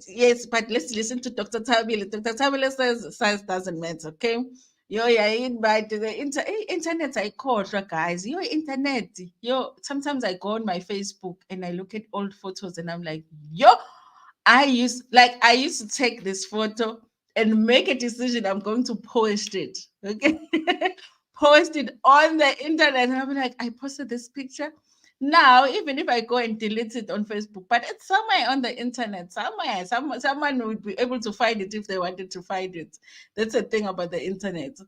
yes, but let's listen to Dr. Tabile. Dr. Tabile says size doesn't matter, okay? But the internet I call, guys. Internet. Sometimes I go on my Facebook and I look at old photos and I'm like, I used to take this photo and make a decision. I'm going to post it. Okay. Post it on the internet. And I'm like, I posted this picture. Now, even if I go and delete it on Facebook, but it's somewhere on the internet, somewhere, someone would be able to find it if they wanted to find it. That's the thing about the internet.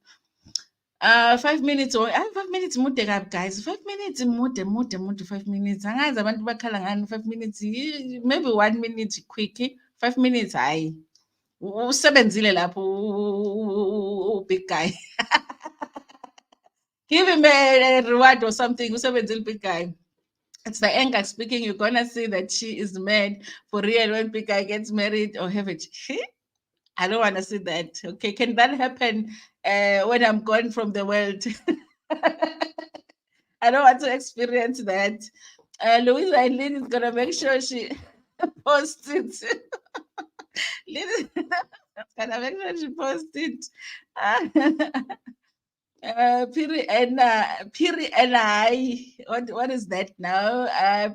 5 minutes or 5 minutes mude kabi guys, 5 minutes mude 5 minutes. Angazi abantu bakhala ngani 5 minutes, maybe 1 minute quick, 5 minutes hayi. Usebenzile lapho big guy. Give him a reward or something. Usebenzile big guy. It's the anger speaking. You're gonna see that she is mad for real when big guy gets married or have it. I don't want to see that. Okay, can that happen when I'm gone from the world? I don't want to experience that. Louisa and Lynn is gonna make sure she posts it. Lynn is gonna make sure she posts it. Phiri and I. What is that now?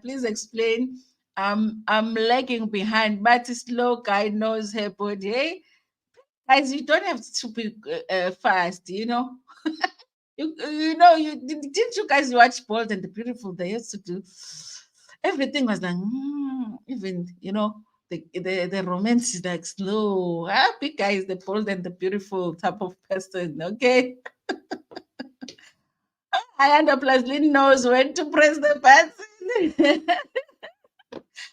Please explain. I'm lagging behind, but slow guy knows her body. Hey? Guys, you don't have to be fast, you know. Didn't you guys watch Bold and the Beautiful? They used to do everything was like even the romance is like slow. Big guy is the bold and the beautiful type of person. Okay. And plus Lynn knows when to press the button.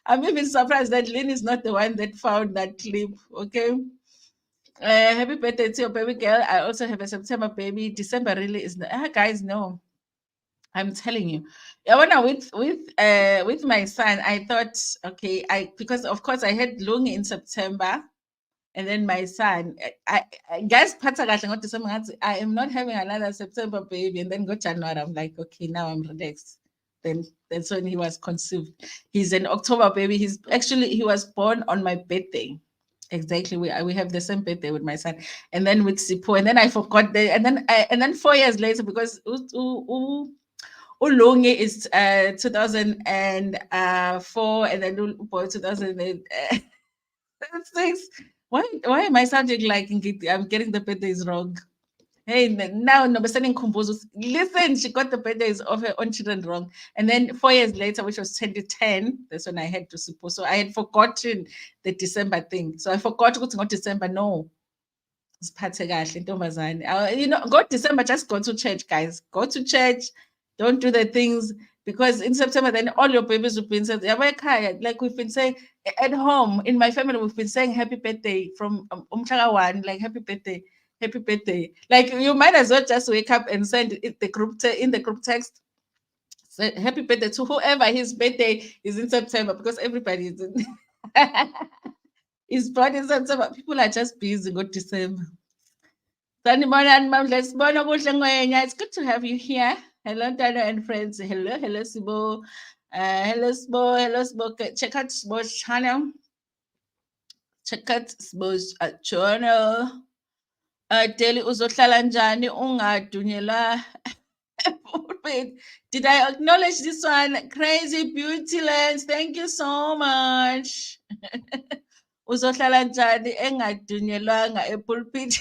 I'm even surprised that Lynn is not the one that found that clip. Okay. Happy birthday to your baby girl. I also have a September baby. December really is guys, no. I'm telling you. Yeah, when I with my son, I thought, okay, because of course I had Lung in September, and then my son. Guys, I am not having another September baby, and then go January. I'm like, okay, now I'm relaxed. Then that's when he was conceived. He's an October baby. He was born on my birthday. Exactly. We have the same birthday with my son, and then with Sipo, and then I forgot and then 4 years later, because Ulungi is 2004, and then Boy 2006. Why am I sounding like I'm getting the birthdays wrong? Hey, now no, listen, she got the birthdays of her own children wrong. And then 4 years later, which was 2010, that's when I had to suppose. So I had forgotten the December thing. So I forgot to go to December. No. Go December, just go to church, guys. Go to church. Don't do the things, because in September, then all your babies will be in September. Like we've been saying at home, in my family, we've been saying happy birthday from one, like happy birthday. Happy birthday. Like you might as well just wake up and send it in the group text. Say happy birthday to whoever his birthday is in September, because everybody is in is born in September. People are just busy go December. It's good to have you here. Hello, Dana and friends. Hello, Sibo. Hello, Sibo. Check out Sibo's channel. Check out Sibo's channel. Daily uzohlala njani ungadunyelwa. Did I acknowledge this one? Crazy Beauty Lens. Thank you so much. Uzohlala njani engadunyelwanga epulpit.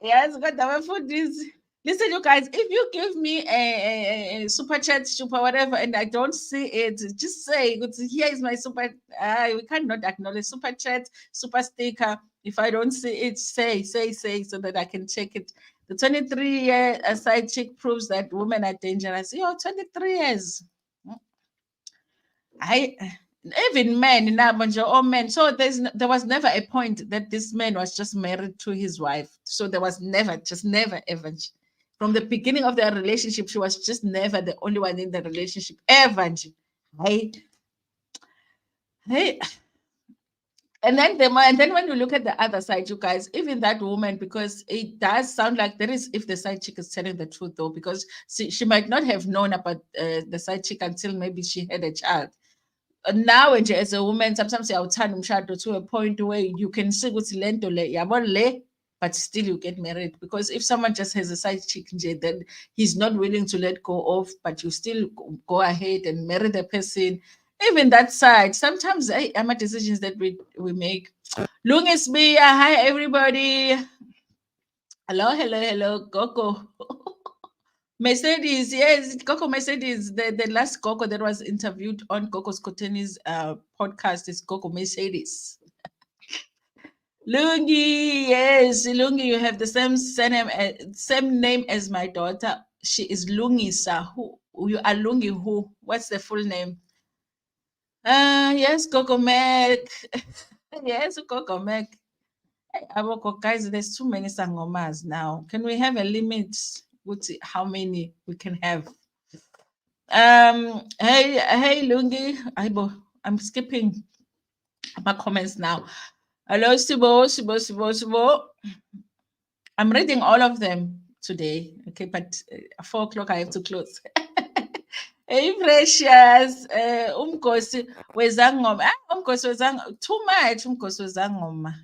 Yes, got the food is. Listen, you guys, if you give me a super chat, super whatever, and I don't see it, just say, here is my super. We cannot acknowledge super chat, super sticker. If I don't see it, say, so that I can check it. The 23-year side chick proves that women are dangerous. 23 years. Even men now, all men. So there was never a point that this man was just married to his wife. So there was never ever. From the beginning of their relationship, she was just never the only one in the relationship ever. Hey. And then when you look at the other side, you guys, even that woman, because it does sound like there is, if the side chick is telling the truth though, because she might not have known about the side chick until maybe she had a child. Now as a woman, sometimes you'll turn umshado to a point where you can see what's lento le, but still you get married. Because if someone just has a side chick, then he's not willing to let go of, but you still go ahead and marry the person. even that side. Sometimes I'm decisions that we make. Lungis Bia, hi everybody. Hello, hello, hello, Coco. Mercedes, yes, Coco Mercedes. The last Coco that was interviewed on Coco Scoteni's podcast is Coco Mercedes. Lungi, yes, Lungi, you have the same name as my daughter. She is Lungisa. Who you are Lungi who? What's the full name? Yes, Coco Mac. Yes, Coco Mac. Guys, there's too many sangomas now. Can we have a limit with how many we can have? Hey, Lungi. I'm skipping my comments now. Hello, Sibo. I'm reading all of them today. Okay, but 4 o'clock I have to close. Hey, precious. Umgosi wezangoma. Umgosi wezangoma. Too much umgosi wezangoma.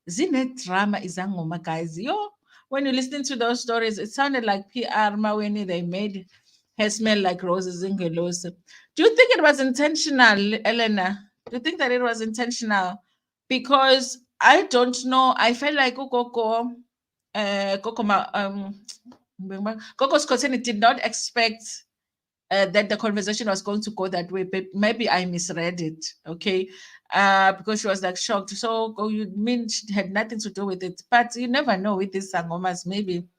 Zine-drama izangoma, guys. Yo, when you listen to those stories, it sounded like PR Maweni. They made her smell like roses in Geloso. Do you think it was intentional, Elena? Do you think that it was intentional? Because I don't know. I felt like Coco, Coco Scotini did not expect that the conversation was going to go that way, but maybe I misread it. Okay, because she was like shocked. So you mean she had nothing to do with it? But you never know with these sangomas. Maybe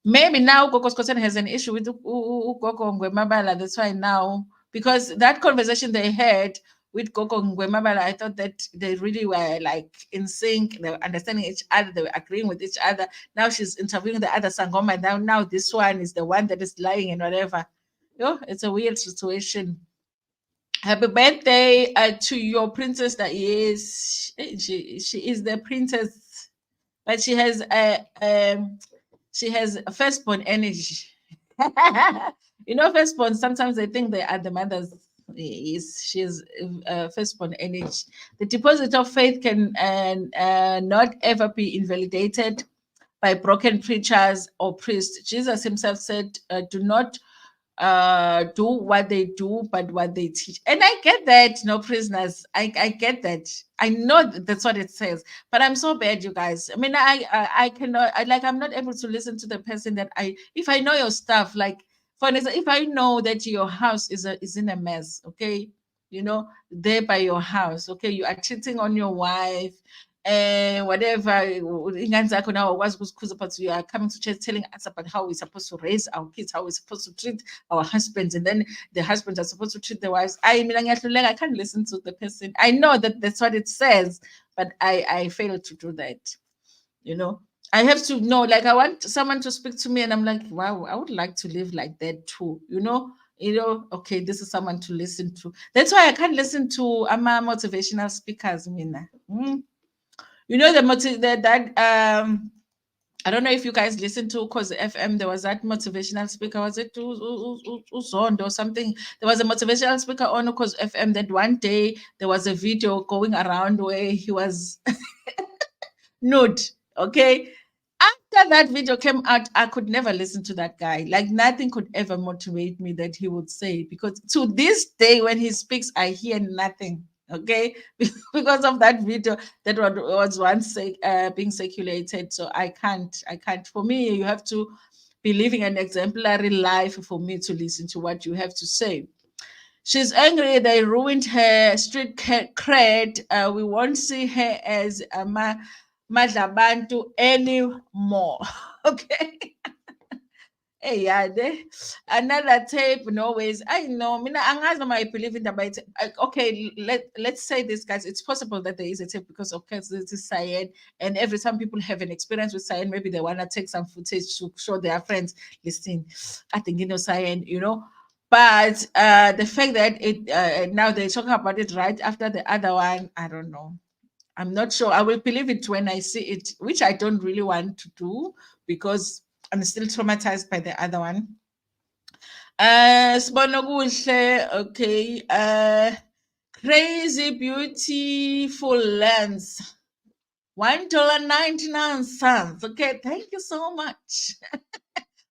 now Coco Scotland has an issue with Coco Ngwemabala. That's why now, because that conversation they had with Coco Ngwemabala, I thought that they really were like in sync. They were understanding each other. They were agreeing with each other. Now she's interviewing the other Sangoma. Now this one is the one that is lying and whatever. Yo, it's a weird situation. Happy birthday to your princess that is. She is the princess, but she has a firstborn energy. Firstborn, sometimes they think they are the mothers. She's firstborn energy. The deposit of faith can not ever be invalidated by broken preachers or priests. Jesus himself said, do not do what they do, but what they teach. And I get that, no prisoners. I get that. I know that's what it says, but I'm so bad, you guys. I mean, I cannot. I'm not able to listen to the person that if I know your stuff, like for instance, if I know that your house is in a mess, okay, there by your house, okay, you are cheating on your wife, and whatever ingane zakho now was ukuzikhuza, but you are coming to church telling us about how we're supposed to raise our kids, how we're supposed to treat our husbands, and then the husbands are supposed to treat the wives. I can't listen to the person. I know that that's what it says, but I fail to do that. I have to know, like, I want someone to speak to me, and I'm like, wow, I would like to live like that too. Okay, this is someone to listen to. That's why I can't listen to motivational speakers, Mina. I don't know if you guys listen to Cause FM. There was that motivational speaker. Was it Uzondo or something? There was a motivational speaker on Cause FM that one day there was a video going around where he was nude. Okay. After that video came out, I could never listen to that guy. Like nothing could ever motivate me that he would say, because to this day when he speaks, I hear nothing. Okay, because of that video that was once being circulated. So I can't. For me, you have to be living an exemplary life for me to listen to what you have to say. She's angry they ruined her street cred. We won't see her as Madlabantu anymore. Okay. Hey, yeah, another tape, no ways. I know. I believe in the okay, let's say this, guys. It's possible that there is a tape because, of course, this is Cyan, and every time people have an experience with Cyan, maybe they want to take some footage to show their friends. Listen, I think Cyan, But the fact that it now they're talking about it right after the other one, I don't know. I'm not sure. I will believe it when I see it, which I don't really want to do because I'm still traumatized by the other one. Sibona kuhle, okay. Crazy beautiful lens. $1.99. Okay, thank you so much.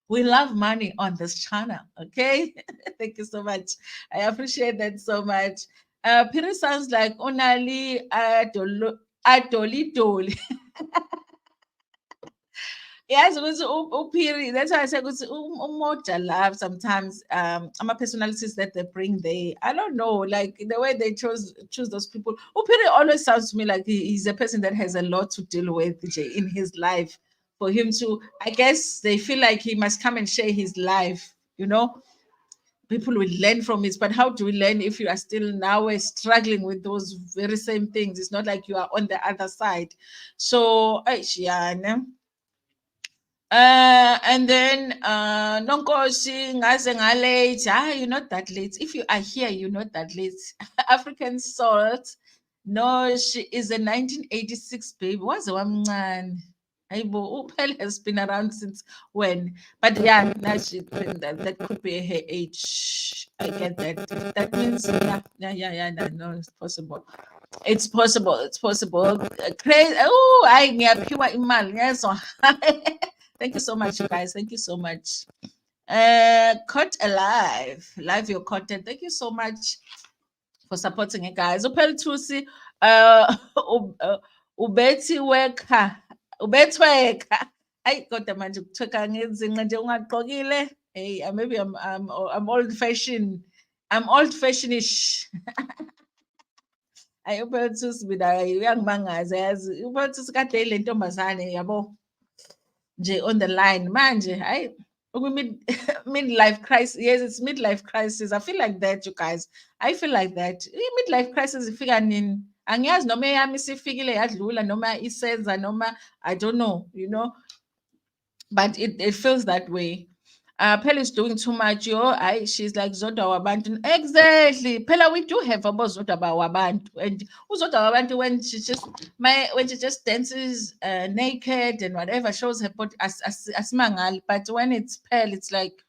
We love money on this channel. Okay. Thank you so much. I appreciate that so much. Phiri sounds like Onali Adoli Doli. Yes, ukuthi uPhiri, that's why I said ukuthi uMoja love sometimes personalities that they bring there. I don't know, like the way they choose those people. uPhiri always sounds to me like he's a person that has a lot to deal with in his life. For him to, I guess they feel like he must come and share his life, you know. People will learn from it, but how do we learn if you are still now struggling with those very same things? It's not like you are on the other side. So, yeah. And then Nonkosi ngaze late. You're not that late. If you are here, you're not that late. African Salt. No, she is a 1986 baby. What's the one? Aibo, Upel has been around since when? But yeah, now that could be her age. I get that. That means yeah. No, it's possible. It's possible. It's possible. Crazy. Oh, I ngiyaphiwa imali. Yes. Thank you so much, you guys. Thank you so much. Caught alive. Live your content. Thank you so much for supporting it, guys. Upel Thusi, ubethi weka. Ubethweka. Ayi kodwa manje ukuthweka ngezinqa nje ungaqokile. Hey, maybe I'm old fashioned. I'm old fashionish. Ayi Upel Thusi mina uyangimangaza yazi. Upel Thusi kade ile ntombazane yabo. Nje on the line manje hayi midlife crisis. Yes, it's midlife crisis. I feel like that, you guys. I feel like that midlife crisis ifika nini angiyazi noma eyami isifikile yadlula noma isenza noma I don't know, you know, but it feels that way. Pella is doing too much, she's like Zodwa Wabantu. Exactly. Pella, we do have about Zodwa Wabantu. And Zodwa Wabantu when she just dances naked and whatever, shows her body as mangal. But when it's Pell, it's like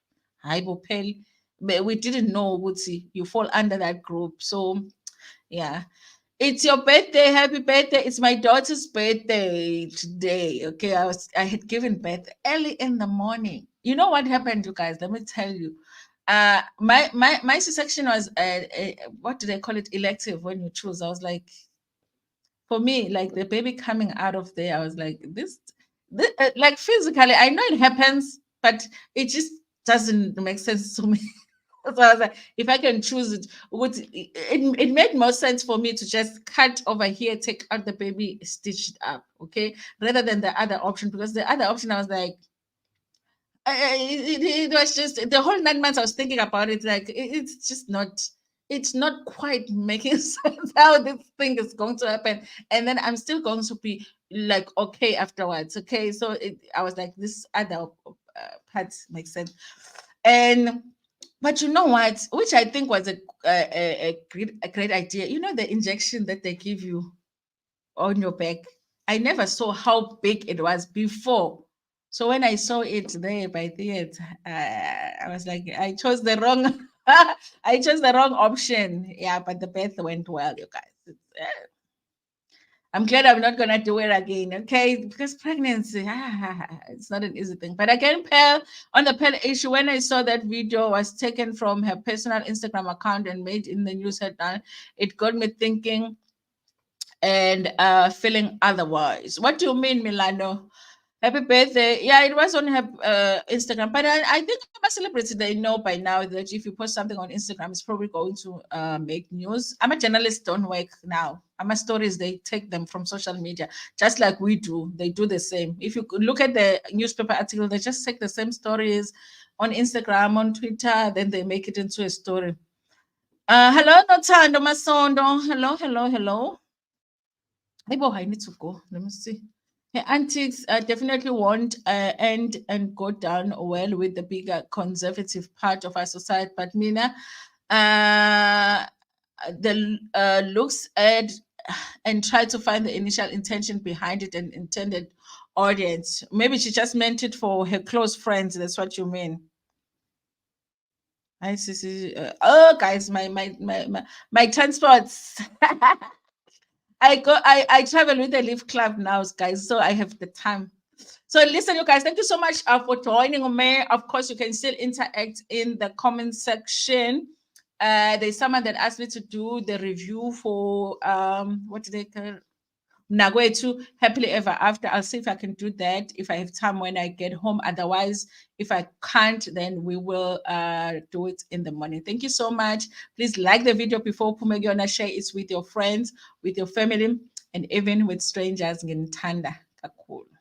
Haibo Pell. But we didn't know, Woodsy, you fall under that group. So yeah. It's your birthday. Happy birthday. It's my daughter's birthday today. Okay. I had given birth early in the morning. You know what happened, you guys? Let me tell you. My C-section was what do they call it? Elective when you choose. I was like, for me, like the baby coming out of there, I was like, this like physically, I know it happens, but it just doesn't make sense to me. So I was like, if I can choose it, it made more sense for me to just cut over here, take out the baby, stitch it up, okay, rather than the other option, because the other option I was like, it was just the whole 9 months I was thinking about it, like it's just not. It's not quite making sense how this thing is going to happen, and then I'm still going to be like okay afterwards. Okay, so I was like, this other part makes sense, and. But you know what? Which I think was a great idea. You know the injection that they give you on your back. I never saw how big it was before. So when I saw it there by theater, I was like, I chose the wrong, I chose the wrong option. Yeah, but the birth went well, you guys. I'm glad I'm not gonna do it again, okay? Because pregnancy, it's not an easy thing. But again, Pearl, on the Pearl issue, when I saw that video was taken from her personal Instagram account and made in the news headline, it got me thinking and feeling otherwise. What do you mean, Milano? Happy birthday. Yeah, it was on her Instagram. But I think I'm a celebrity. They know by now that if you post something on Instagram, it's probably going to make news. I'm a journalist, don't work now. I'm a stories, they take them from social media, just like we do. They do the same. If you could look at the newspaper article, they just take the same stories on Instagram, on Twitter, then they make it into a story. Hello, Notando Masondo. Hello. Maybe I need to go. Let me see. Her antics definitely won't end and go down well with the bigger conservative part of our society. But Mina, the looks at and try to find the initial intention behind it and intended audience. Maybe she just meant it for her close friends. That's what you mean. I see. Oh, guys, my transports. I travel with the Leaf Club now, guys, so I have the time. So listen, you guys, thank you so much for joining me. Of course, you can still interact in the comment section. There's someone that asked me to do the review for what did they call Nagwetu Happily Ever After. I'll see if I can do that if I have time when I get home. Otherwise, if I can't, then we will do it in the morning. Thank you so much. Please like the video before Pumegiona, share it with your friends, with your family, and even with strangers. Ngintanda kakhulu.